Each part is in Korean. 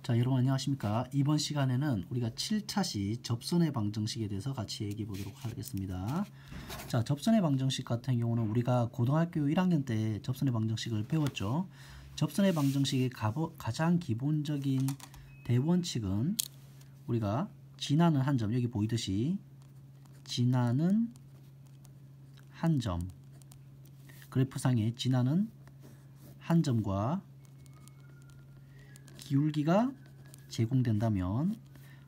자, 여러분 안녕하십니까? 이번 시간에는 우리가 7차시 접선의 방정식에 대해서 같이 얘기해 보도록 하겠습니다. 자, 접선의 방정식 같은 경우는 우리가 고등학교 1학년 때 접선의 방정식을 배웠죠. 접선의 방정식의 가장 기본적인 대원칙은 우리가 지나는 한 점, 여기 보이듯이 지나는 한 점, 그래프상에 지나는 한 점과 기울기가 제공된다면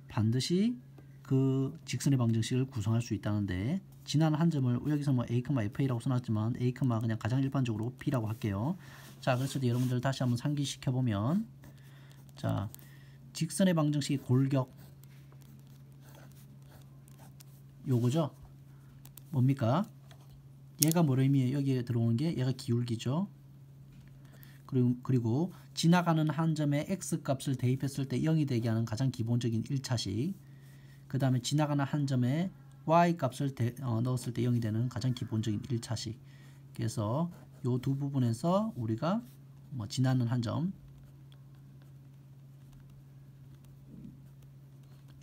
반드시 그 직선의 방정식을 구성할 수 있다는데, 지나는 한 점을 여기서 뭐 a, fa라고 써놨지만 a, 그냥 가장 일반적으로 b라고 할게요. 자, 그래서 여러분들 다시 한번 상기시켜 보면, 자, 직선의 방정식의 골격 요거죠. 뭡니까? 얘가 뭐를 의미해요? 여기에 들어오는 게 얘가 기울기죠. 그리고 지나가는 한 점에 x 값을 대입했을 때 0이 되게 하는 가장 기본적인 1차식, 그 다음에 지나가는 한 점에 y 값을 넣었을 때 0이 되는 가장 기본적인 1차식. 그래서 이 두 부분에서 우리가 뭐 지나는 한 점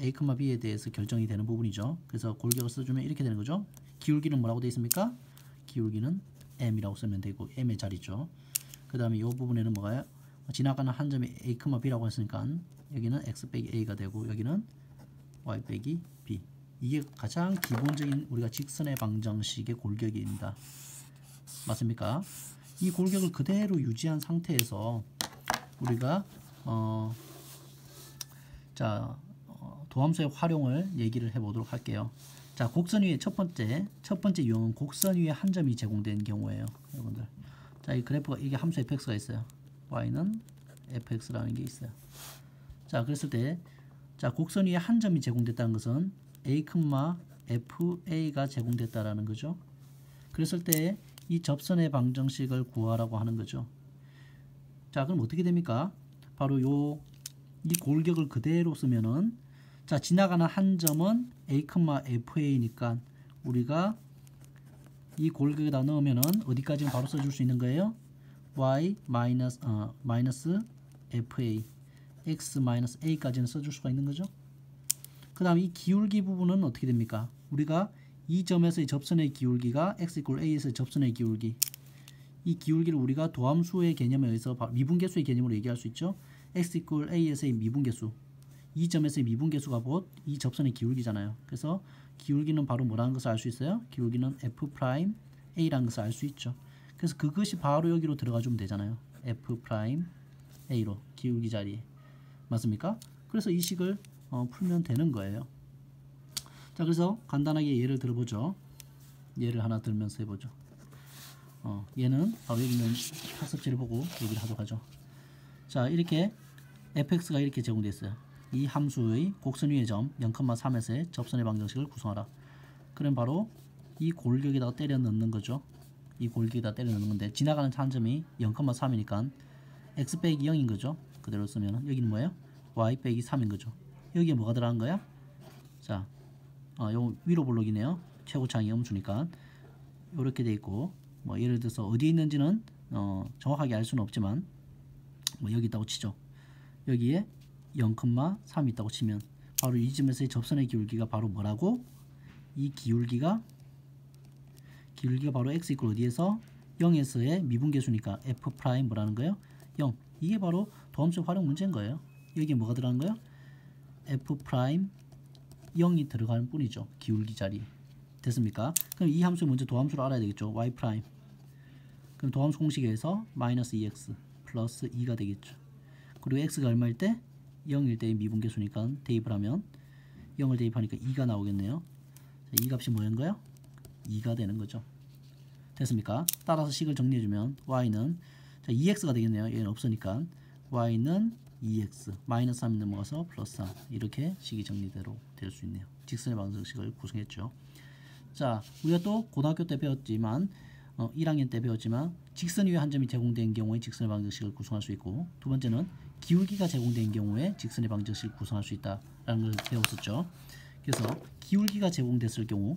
a, b에 대해서 결정이 되는 부분이죠. 그래서 골격을 써주면 이렇게 되는 거죠. 기울기는 뭐라고 되어 있습니까? 기울기는 m이라고 쓰면 되고, m의 자리죠. 그 다음에 이 부분에는 뭐가요? 지나가는 한 점이 a, b라고 했으니까 여기는 x 빼기 a가 되고, 여기는 y 빼기 b. 이게 가장 기본적인 우리가 직선의 방정식의 골격입니다. 맞습니까? 이 골격을 그대로 유지한 상태에서 우리가 도함수의 활용을 얘기를 해보도록 할게요. 자, 곡선 위에 첫 번째 유형은 곡선 위에 한 점이 제공된 경우예요, 여러분들. 자, 이 그래프가, 이게 함수 fx가 있어요. y는 fx라는 게 있어요. 자, 그랬을 때, 자, 곡선 위에 한 점이 제공됐다는 것은 a, fa가 제공됐다라는 거죠. 그랬을 때 이 접선의 방정식을 구하라고 하는 거죠. 자, 그럼 어떻게 됩니까? 바로 이 골격을 그대로 쓰면은, 자, 지나가는 한 점은 a, fa니까 우리가 이 골격에다 넣으면은 어디까지는 바로 써줄 수 있는 거예요? y 마이너스 fa, x 마이너스 a까지는 써줄 수가 있는 거죠. 그 다음 이 기울기 부분은 어떻게 됩니까? 우리가 이 점에서의 접선의 기울기가 x = a에서의 접선의 기울기, 이 기울기를 우리가 도함수의 개념에 의해서 미분계수의 개념으로 얘기할 수 있죠. x = a에서의 미분계수, 이 점에서의 미분계수가 곧 이 접선의 기울기잖아요. 그래서 기울기는 바로 뭐라는 것을 알 수 있어요? 기울기는 f'a라는 것을 알 수 있죠. 그래서 그것이 바로 여기로 들어가 주면 되잖아요. f'a로 기울기 자리에. 맞습니까? 그래서 이 식을 풀면 되는 거예요. 자, 그래서 간단하게 예를 들어보죠. 예를 하나 들면서 해보죠. 얘는 바로 여기 있는 학습지를 보고 얘기를 하도록 하죠. 자, 이렇게 fx가 이렇게 제공되어 있어요. 이 함수의 곡선 위의 점 0,3에서의 접선의 방정식을 구성하라. 그럼 바로 이 골격에다가 때려 넣는 거죠. 이 골격에다 때려 넣는 건데, 지나가는 한 점이 0,3이니까 x 빼기 0인 거죠. 그대로 쓰면 여기는 뭐예요? y 빼기 3인 거죠. 여기에 뭐가 들어간 거야? 자, 요 위로 블록이네요. 최고차항이 음수니까 이렇게 돼 있고, 뭐 예를 들어서 어디에 있는지는 정확하게 알 수는 없지만, 뭐 여기 있다고 치죠. 여기에 0,3 있다고 치면 바로 이 점에서의 접선의 기울기가 바로 뭐라고? 이 기울기가 바로 x = 어디에서? 0에서의 미분계수니까 f' 뭐라는 거예요? 0. 이게 바로 도함수 활용 문제인 거예요. 여기에 뭐가 들어간 거예요? f' 0이 들어가는 뿐이죠. 기울기 자리. 됐습니까? 그럼 이 함수 먼저 도함수로 알아야 되겠죠. y'. 그럼 도함수 공식에 의해서 마이너스 2x 플러스 2가 되겠죠. 그리고 x가 얼마일 때? 0일 때의 미분계수니까 대입을 하면 0을 대입하니까 2가 나오겠네요. 자, 이 값이 뭐인 거예요? 2가 되는 거죠. 됐습니까? 따라서 식을 정리해주면 y는, 자, 2x가 되겠네요. 얘는 없으니까 y는 2x 마이너스 3이 넘어가서 플러스 3, 이렇게 식이 정리대로 될 수 있네요. 직선의 방정식을 구성했죠. 자, 우리가 또 고등학교 때 배웠지만 1학년 때 배웠지만 직선 위에 한 점이 제공된 경우에 직선의 방정식을 구성할 수 있고, 두 번째는 기울기가 제공된 경우에 직선의 방정식을 구성할 수 있다라는 걸 배웠었죠. 그래서 기울기가 제공됐을 경우,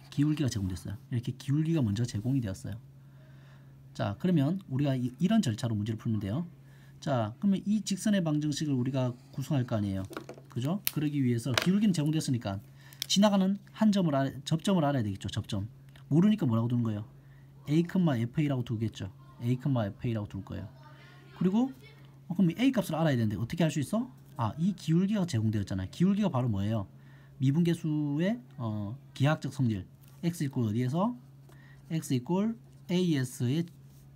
기울기가 제공됐어요. 이렇게 기울기가 먼저 제공이 되었어요. 자, 그러면 우리가 이런 절차로 문제를 풀면 돼요. 자, 그러면 이 직선의 방정식을 우리가 구성할 거 아니에요. 그죠? 그러기 위해서 기울기는 제공됐으니까 지나가는 한 점을 접점을 알아야 되겠죠. 접점. 모르니까 뭐라고 두는 거예요? a, fa라고 두겠죠. a, fa라고 둘 거예요. 그리고 그럼 a 값을 알아야 되는데 어떻게 할 수 있어? 아, 이 기울기가 제공되었잖아요. 기울기가 바로 뭐예요? 미분계수의 기하학적 성질 x 이꼴 어디에서? x 이꼴 as의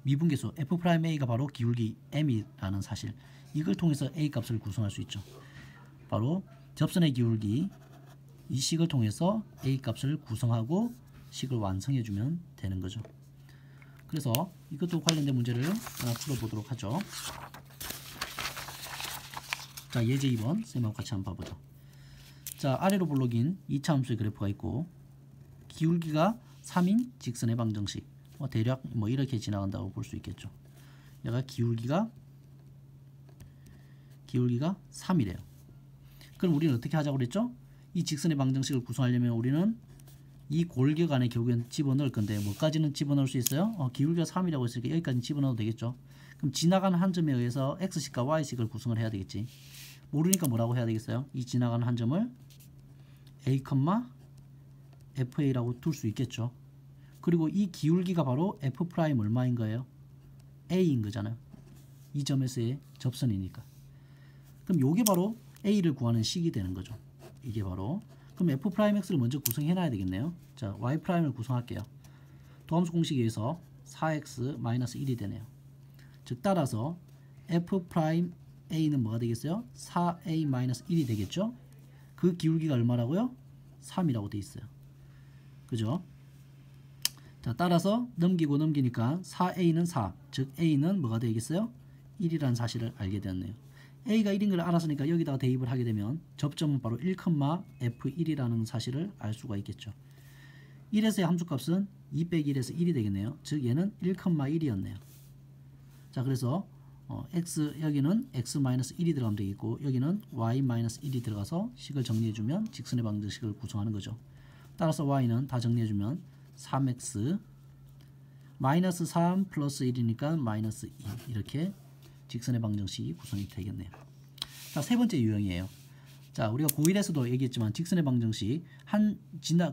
미분계수 f'a가 바로 기울기 m이라는 사실, 이걸 통해서 a 값을 구성할 수 있죠. 바로 접선의 기울기 이 식을 통해서 a 값을 구성하고 식을 완성해주면 되는 거죠. 그래서 이것도 관련된 문제를 하나 풀어보도록 하죠. 자, 예제 2번 쌤하고 같이 한번 봐보죠. 자, 아래로 볼록인 2차 함수의 그래프가 있고 기울기가 3인 직선의 방정식, 대략 이렇게 지나간다고 볼 수 있겠죠. 얘가 기울기가 3이래요. 그럼 우리는 어떻게 하자고 그랬죠? 이 직선의 방정식을 구성하려면 우리는 이 골격 안에 결국엔 집어넣을 건데 뭐까지는 집어넣을 수 있어요? 기울기가 3이라고 했으니까 여기까지 집어넣어도 되겠죠. 그럼 지나가는 한 점에 의해서 x식과 y식을 구성을 해야 되겠지. 모르니까 뭐라고 해야 되겠어요? 이 지나가는 한 점을 a, fa라고 둘 수 있겠죠. 그리고 이 기울기가 바로 f' 얼마인 거예요? a인 거잖아요. 이 점에서의 접선이니까. 그럼 요게 바로 a를 구하는 식이 되는 거죠. 이게 바로. 그럼 f'x를 먼저 구성해 놔야 되겠네요. 자, y'을 구성할게요. 도함수 공식에 의해서 4x-1이 되네요. 즉 따라서 f'a는 뭐가 되겠어요? 4a-1이 되겠죠? 그 기울기가 얼마라고요? 3이라고 돼 있어요. 그죠? 자, 따라서 넘기고 넘기니까 4a는 4, 즉 a는 뭐가 되겠어요? 1이라는 사실을 알게 되었네요. a가 1인 걸 알았으니까 여기다가 대입을 하게 되면 접점은 바로 1,f1이라는 사실을 알 수가 있겠죠. 1에서의 함수값은 2 빼기 1에서 1이 되겠네요. 즉 얘는 1,1이었네요. 자, 그래서 여기는 x-1이 들어가면 되겠고 여기는 y-1이 들어가서 식을 정리해주면 직선의 방정식을 구성하는 거죠. 따라서 y는 다 정리해주면 3x 마이너스 3 플러스 1이니까 마이너스 2, 이렇게 직선의 방정식이 구성이 되겠네요. 자, 세 번째 유형이에요. 자, 우리가 고1에서도 얘기했지만 직선의 방정식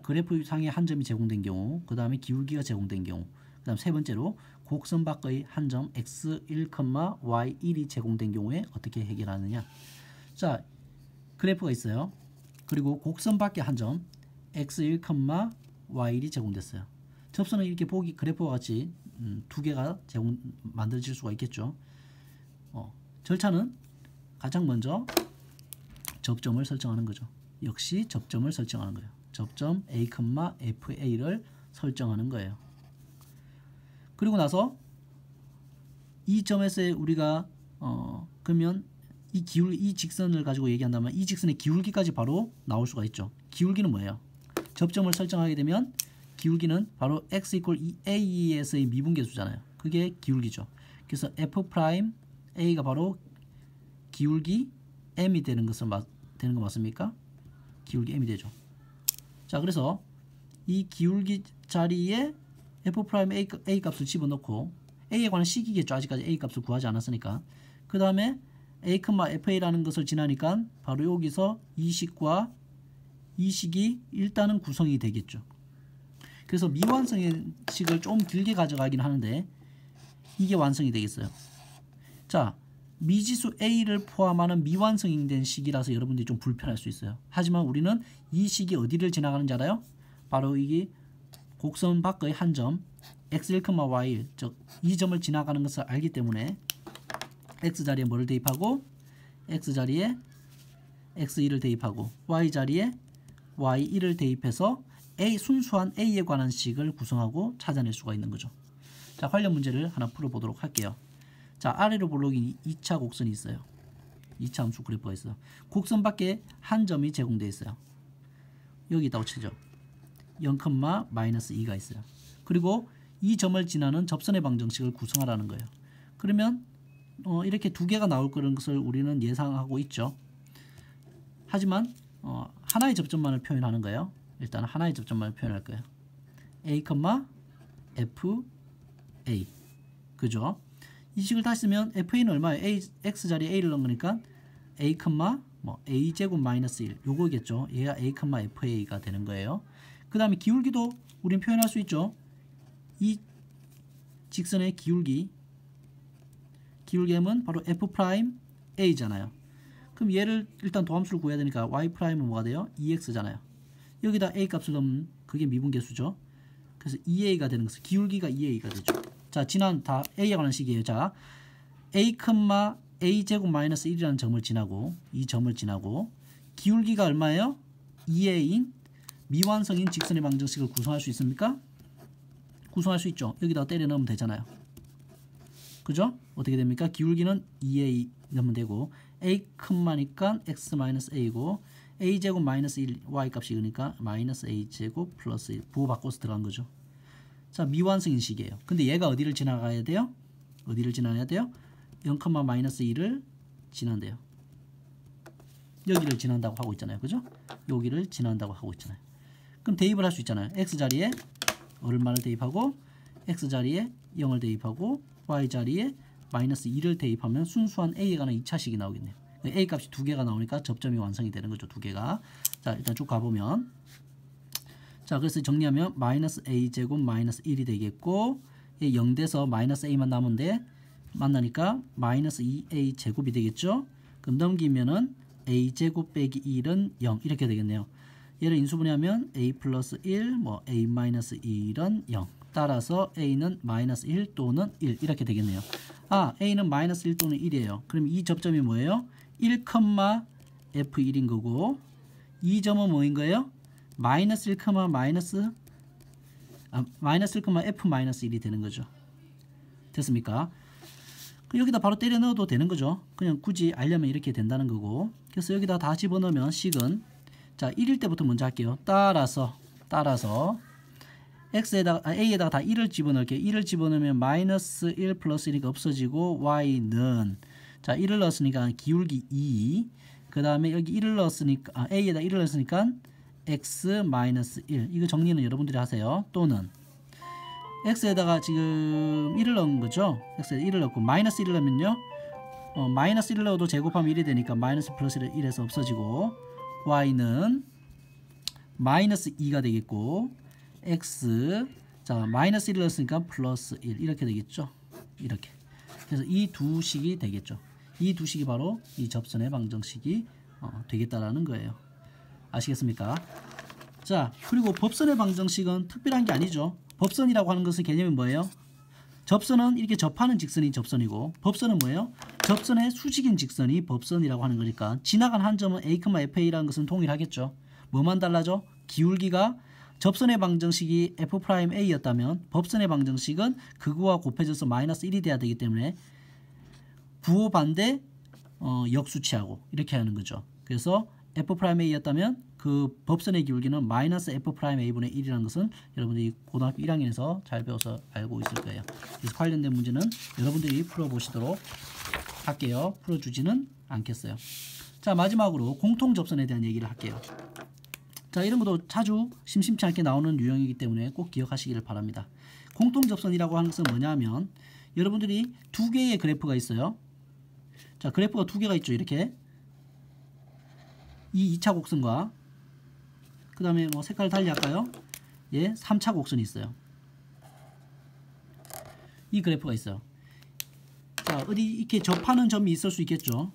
그래프 상에 한 점이 제공된 경우, 그 다음에 기울기가 제공된 경우, 그 다음 세 번째로 곡선 밖의 한 점 x1, y1이 제공된 경우에 어떻게 해결하느냐. 자, 그래프가 있어요. 그리고 곡선 밖의 한 점 x1, y1이 제공됐어요. 접선은 이렇게 그래프와 같이 두 개가 만들어질 수가 있겠죠. 절차는 가장 먼저 접점을 설정하는 거죠. 역시 접점을 설정하는 거예요. 접점 a, fa를 설정하는 거예요. 그리고 나서 이 점에서 우리가 그러면 이 직선을 가지고 얘기한다면 이 직선의 기울기까지 바로 나올 수가 있죠. 기울기는 뭐예요? 접점을 설정하게 되면 기울기는 바로 x = a에서의 미분계수잖아요. 그게 기울기죠. 그래서 f'a가 바로 기울기 m이 되는 거 맞습니까? 기울기 m이 되죠. 자, 그래서 이 기울기 자리에 f'a의 값을 집어넣고 a에 관한 식이겠죠. 아직까지 a 값을 구하지 않았으니까. 그 다음에 a, fa라는 것을 지나니까 바로 여기서 이 식과 이 식이 일단은 구성이 되겠죠. 그래서 미완성의 식을 좀 길게 가져가긴 하는데 이게 완성이 되겠어요. 자, 미지수 a를 포함하는 미완성된 식이라서 여러분들이 좀 불편할 수 있어요. 하지만 우리는 이 식이 어디를 지나가는지 알아요? 바로 이게 곡선 밖의 한 점 x1, y1, 즉 이 점을 지나가는 것을 알기 때문에 x 자리에 뭐를 대입하고 x 자리에 x1을 대입하고 y 자리에 y1을 대입해서 순수한 a에 관한 식을 구성하고 찾아낼 수가 있는 거죠. 자, 관련 문제를 하나 풀어보도록 할게요. 자, 아래로 볼록인 2차 곡선이 있어요. 2차 함수 그래프가 있어요. 곡선 밖에 한 점이 제공되어 있어요. 여기 있다고 치죠. 0,-2가 있어요. 그리고 이 점을 지나는 접선의 방정식을 구성하라는 거예요. 그러면 이렇게 두 개가 나올 거라는 것을 우리는 예상하고 있죠. 하지만 하나의 접점만을 표현하는 거예요. 일단 하나의 접점만을 표현할 거예요. a, f, a. 그죠? 이 식을 다시 쓰면 fa는 얼마예요? a x 자리에 a를 넣은 거니까 a, a 제곱 마이너스 1 요거겠죠. 얘가 a, fa가 되는 거예요. 그 다음에 기울기도 우린 표현할 수 있죠. 이 직선의 기울기는 바로 f 프라임 a잖아요. 그럼 얘를 일단 도함수를 구해야 되니까 y 프라임은 뭐가 돼요? 2x잖아요. 여기다 a 값을 넣으면 그게 미분계수죠. 그래서 2a가 되는 것은 기울기가 2a가 되죠. 자, 지난 다 a에 관한 식이에요. 자, a, a 제곱 마이너스 1이라는 점을 지나고 이 점을 지나고 기울기가 얼마예요? 2a인 미완성인 직선의 방정식을 구성할 수 있습니까? 구성할 수 있죠. 여기다 때려 넣으면 되잖아요. 그죠? 어떻게 됩니까? 기울기는 2a 넣으면 되고 a, 니까 x-a고 a 제곱 마이너스 1 y 값이 그러니까 마이너스 a 제곱 플러스 1 부호 바꿔서 들어간 거죠. 자, 미완성인 식이에요. 근데 얘가 어디를 지나가야 돼요? 어디를 지나야 돼요? 0, 마이너스 1을 지난대요. 여기를 지난다고 하고 있잖아요. 그죠? 여기를 지난다고 하고 있잖아요. 그럼 대입을 할 수 있잖아요. x 자리에 얼마를 대입하고 x 자리에 0을 대입하고 y 자리에 마이너스 2를 대입하면 순수한 a에 관한 2차식이 나오겠네요. a 값이 두 개가 나오니까 접점이 완성이 되는 거죠. 두 개가. 자, 일단 쭉 가보면 자, 그래서 정리하면 마이너스 a 제곱 마이너스 1이 되겠고 0 돼서 마이너스 a만 남은데 만나니까 마이너스 2a 제곱이 되겠죠. 그럼 넘기면은 a 제곱 빼기 1은 0 이렇게 되겠네요. 얘를 인수분해하면 a 플러스 1, a 마이너스 1은 0. 따라서 a는 마이너스 1 또는 1 이렇게 되겠네요. 아, a는 마이너스 1 또는 1이에요. 그럼 이 접점이 뭐예요? 1, f1인 거고 이 점은 뭐인 거예요? 마이너스 1, 마이너스 1, f 마이너스 1이 되는 거죠. 됐습니까? 여기다 바로 때려 넣어도 되는 거죠. 그냥 굳이 알려면 이렇게 된다는 거고. 그래서 여기다 다 집어넣으면 식은 자 1일 때부터 먼저 할게요. 따라서 x에다가 a에다가 다 1을 집어넣을게요. 1을 집어넣으면 마이너스 1 플러스 1이니까 없어지고 y는 자 1을 넣었으니까 기울기 2 그 다음에 여기 1을 넣었으니까 a에다 1을 넣었으니까 x 마이너스 1 이거 정리는 여러분들이 하세요. 또는 x에다가 지금 1을 넣은 거죠. x에다 1을 넣고 마이너스 1을 넣으면요 마이너스 1을 넣어도 제곱하면 1이 되니까 마이너스 플러스 1에서 없어지고 y는 마이너스 2가 되겠고 x 자 마이너스 1을 넣었으니까 플러스 1 이렇게 되겠죠. 이렇게 그래서 이 두 식이 되겠죠. 이 두 식이 바로 이 접선의 방정식이 되겠다라는 거예요. 아시겠습니까? 자, 그리고 법선의 방정식은 특별한 게 아니죠. 법선이라고 하는 것의 개념이 뭐예요? 접선은 이렇게 접하는 직선이 접선이고 법선은 뭐예요? 접선의 수직인 직선이 법선이라고 하는 거니까 지나간 한 점은 a, fa라는 것은 동일하겠죠. 뭐만 달라져? 기울기가 접선의 방정식이 f'a였다면 법선의 방정식은 그거와 곱해져서 마이너스 1이 돼야 되기 때문에 부호 반대 역수치하고 이렇게 하는 거죠. 그래서 f'a였다면 그 법선의 기울기는 마이너스 f'a분의 1이라는 것은 여러분들이 고등학교 1학년에서 잘 배워서 알고 있을 거예요. 그래서 관련된 문제는 여러분들이 풀어보시도록 할게요. 풀어주지는 않겠어요. 자, 마지막으로 공통접선에 대한 얘기를 할게요. 자, 이런 것도 자주 심심치 않게 나오는 유형이기 때문에 꼭 기억하시기를 바랍니다. 공통접선이라고 하는 것은 뭐냐면 여러분들이 두 개의 그래프가 있어요. 자, 그래프가 두 개가 있죠. 이렇게 이 2차 곡선과 그 다음에 뭐 색깔 달리 할까요? 예, 3차 곡선이 있어요. 이 그래프가 있어요. 자, 어디 이렇게 접하는 점이 있을 수 있겠죠.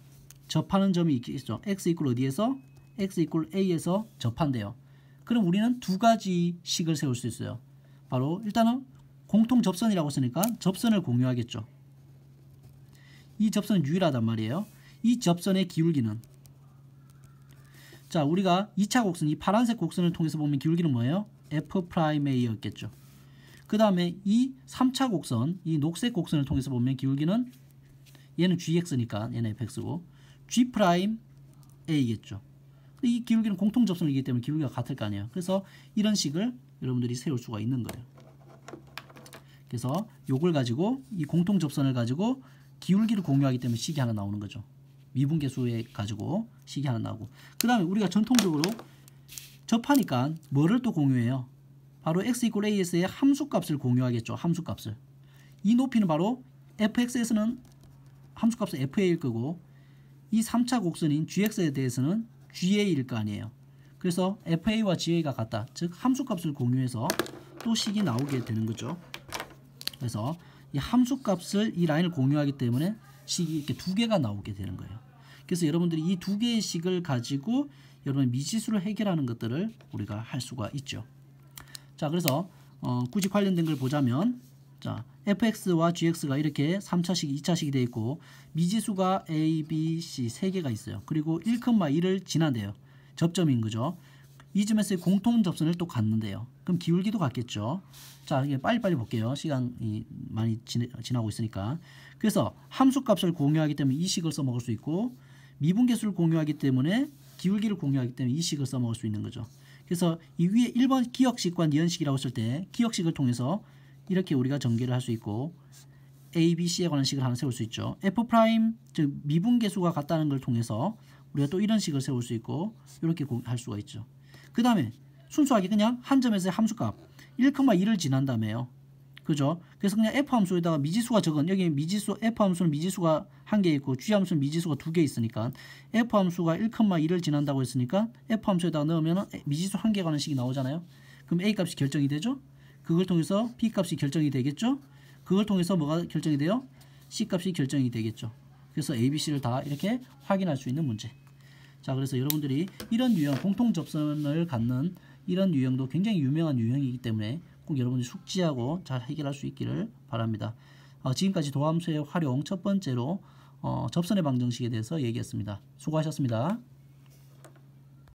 접하는 점이 있겠죠. x 이퀄 어디에서? x 이퀄 a에서 접한대요. 그럼 우리는 두 가지 식을 세울 수 있어요. 바로 일단은 공통 접선이라고 했으니까 접선을 공유하겠죠. 이 접선은 유일하단 말이에요. 이 접선의 기울기는 자, 우리가 2차 곡선, 이 파란색 곡선을 통해서 보면 기울기는 뭐예요? f'a였겠죠. 그 다음에 이 3차 곡선, 이 녹색 곡선을 통해서 보면 기울기는 얘는 gx니까 얘는 fx고 g'a겠죠. 이 기울기는 공통 접선이기 때문에 기울기가 같을 거 아니에요. 그래서 이런 식을 여러분들이 세울 수가 있는 거예요. 그래서 요걸 가지고 이 공통 접선을 가지고 기울기를 공유하기 때문에 식이 하나 나오는 거죠. 미분계수에 가지고 식이 하나 나오고 그 다음에 우리가 전통적으로 접하니까 뭐를 또 공유해요? 바로 x 이퀄 as의 함수값을 공유하겠죠. 함수값을. 이 높이는 바로 fx에서는 함수값은 fa일 거고 이 3차 곡선인 gx에 대해서는 ga일 거 아니에요. 그래서 fa와 ga가 같다. 즉 함수값을 공유해서 또 식이 나오게 되는 거죠. 그래서 이 함수값을 이 라인을 공유하기 때문에 식이 이렇게 두 개가 나오게 되는 거예요. 그래서 여러분들이 이 두 개의 식을 가지고 여러분 미지수를 해결하는 것들을 우리가 할 수가 있죠. 자, 그래서 굳이 관련된 걸 보자면 자, fx와 gx가 이렇게 3차식, 2차식이 되어 있고 미지수가 a, b, c 세 개가 있어요. 그리고 1,2를 지난대요. 접점인 거죠. 이 점에서의 공통 접선을 또 갖는데요. 그럼 기울기도 같겠죠. 자, 이게 빨리빨리 볼게요. 시간이 많이 지나고 있으니까. 그래서 함수값을 공유하기 때문에 이 식을 써먹을 수 있고 미분계수를 공유하기 때문에 기울기를 공유하기 때문에 이 식을 써먹을 수 있는 거죠. 그래서 이 위에 1번 기역식과 니은식이라고 했을 때 기역식을 통해서 이렇게 우리가 전개를 할 수 있고 A, B, C에 관한 식을 하나 세울 수 있죠. F', 즉 미분계수가 같다는 걸 통해서 우리가 또 이런 식을 세울 수 있고 이렇게 할 수가 있죠. 그 다음에 순수하게 그냥 한 점에서의 함수값 1,2를 지난다며요. 그죠? 그래서 그냥 f 함수에다가 미지수가 적은 여기 미지수 f 함수는 미지수가 한 개 있고 g 함수는 미지수가 두 개 있으니까 f 함수가 1,2를 지난다고 했으니까 f 함수에다가 넣으면 미지수 한 개 가는 식이 나오잖아요. 그럼 a 값이 결정이 되죠. 그걸 통해서 b 값이 결정이 되겠죠. 그걸 통해서 뭐가 결정이 돼요? c 값이 결정이 되겠죠. 그래서 a, b, c를 다 이렇게 확인할 수 있는 문제. 자, 그래서 여러분들이 이런 유형 공통 접선을 갖는 이런 유형도 굉장히 유명한 유형이기 때문에 꼭 여러분들이 숙지하고 잘 해결할 수 있기를 바랍니다. 지금까지 도함수의 활용 첫 번째로 접선의 방정식에 대해서 얘기했습니다. 수고하셨습니다.